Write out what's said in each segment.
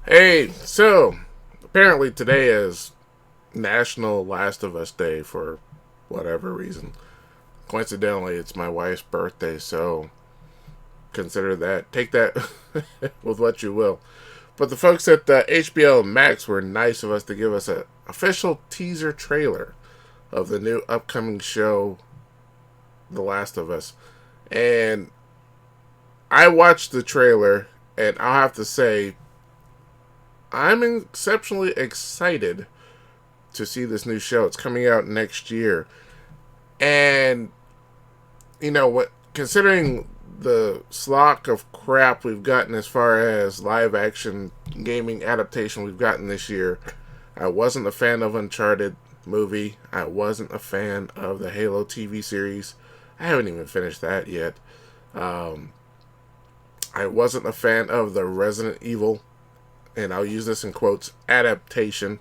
Hey, so apparently today is National Last of Us Day for whatever reason. Coincidentally, it's my wife's birthday, so consider that. Take that with what you will. But the folks at HBO Max were nice of us to give us an official teaser trailer of the new upcoming show, The Last of Us. And I watched the trailer, and I'll have to say, I'm exceptionally excited to see this new show. It's coming out next year. And you know what, considering the slock of crap we've gotten as far as live action gaming adaptation we've gotten this year, I wasn't a fan of Uncharted movie. I wasn't a fan of the Halo TV series. I haven't even finished that yet. Um, I wasn't a fan of the Resident Evil, and I'll use this in quotes, adaptation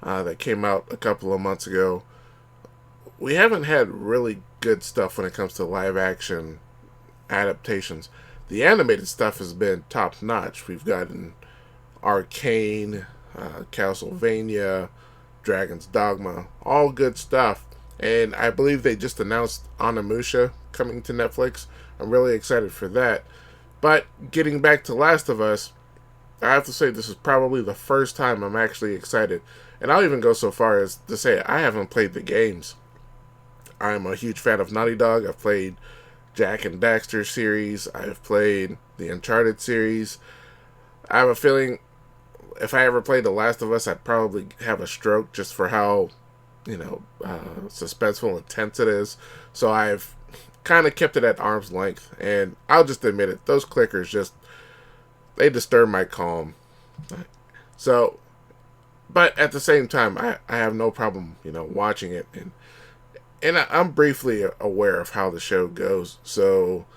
that came out a couple of months ago. We haven't had really good stuff when it comes to live action adaptations. The animated stuff has been top notch. We've gotten Arcane, Castlevania, Dragon's Dogma, all good stuff. And I believe they just announced Onimusha coming to Netflix. I'm really excited for that. But getting back to Last of Us, I have to say this is probably the first time I'm actually excited. And I'll even go so far as to say I haven't played the games. I'm a huge fan of Naughty Dog. I've played Jack and Daxter series. I've played the Uncharted series. I have a feeling if I ever played The Last of Us, I'd probably have a stroke just for how, suspenseful and tense it is. So I've kind of kept it at arm's length. And I'll just admit it, those clickers they disturb my calm. So, but at the same time, I have no problem, watching it. And I'm briefly aware of how the show goes, so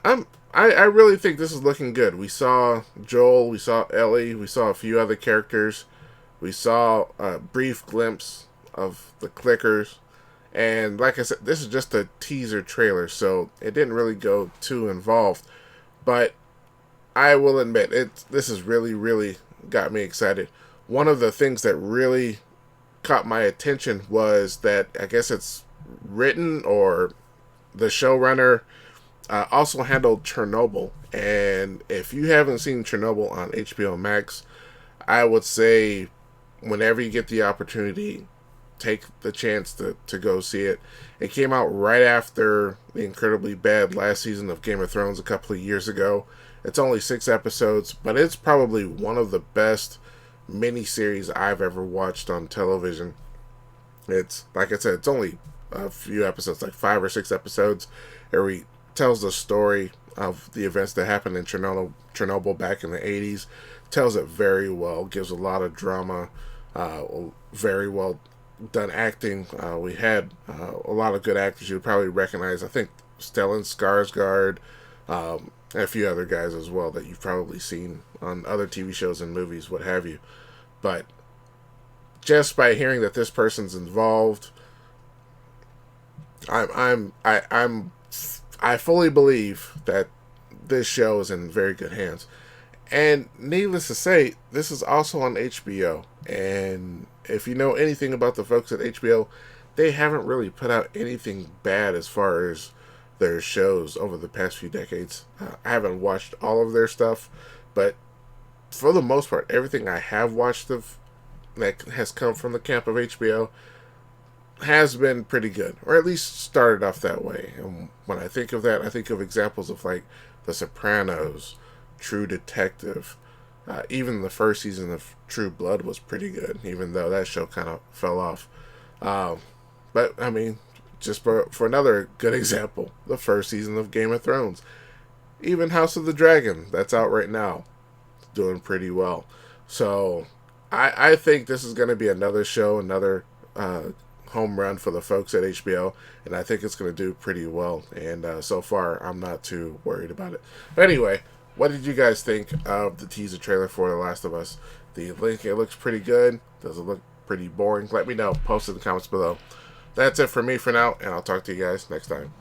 I really think this is looking good. We saw Joel, we saw Ellie, we saw a few other characters, we saw a brief glimpse of the clickers, and like I said, this is just a teaser trailer, so it didn't really go too involved. But I will admit, this has really got me excited. One of the things that really caught my attention was that I guess it's written or the showrunner also handled Chernobyl. And if you haven't seen Chernobyl on HBO Max, I would say whenever you get the opportunity, take the chance to go see it. It came out right after the incredibly bad last season of Game of Thrones a couple of years ago. It's only 6 episodes, but it's probably one of the best miniseries I've ever watched on television. It's, like I said, it's only a few episodes, like 5 or 6 episodes, where he tells the story of the events that happened in Chernobyl back in the 80s. Tells it very well, gives a lot of drama, very well done acting. We had a lot of good actors you would probably recognize. I think Stellan Skarsgård, and a few other guys as well that you've probably seen on other TV shows and movies, what have you. But just by hearing that this person's involved, I fully believe that this show is in very good hands. And needless to say, this is also on HBO. And if you know anything about the folks at HBO, they haven't really put out anything bad as far as their shows over the past few decades. I haven't watched all of their stuff, but for the most part, everything I have watched of that has come from the camp of HBO has been pretty good, or at least started off that way. And when I think of that, I think of examples of like The Sopranos, True Detective. Even the first season of True Blood was pretty good, even though that show kind of fell off. But I mean, just for another good example, the first season of Game of Thrones. Even House of the Dragon, that's out right now, doing pretty well. So I think this is going to be another show, another home run for the folks at HBO, and I think it's going to do pretty well. And so far, I'm not too worried about it. But anyway, what did you guys think of the teaser trailer for The Last of Us? Do you think it looks pretty good? Does it look pretty boring? Let me know. Post in the comments below. That's it for me for now, and I'll talk to you guys next time.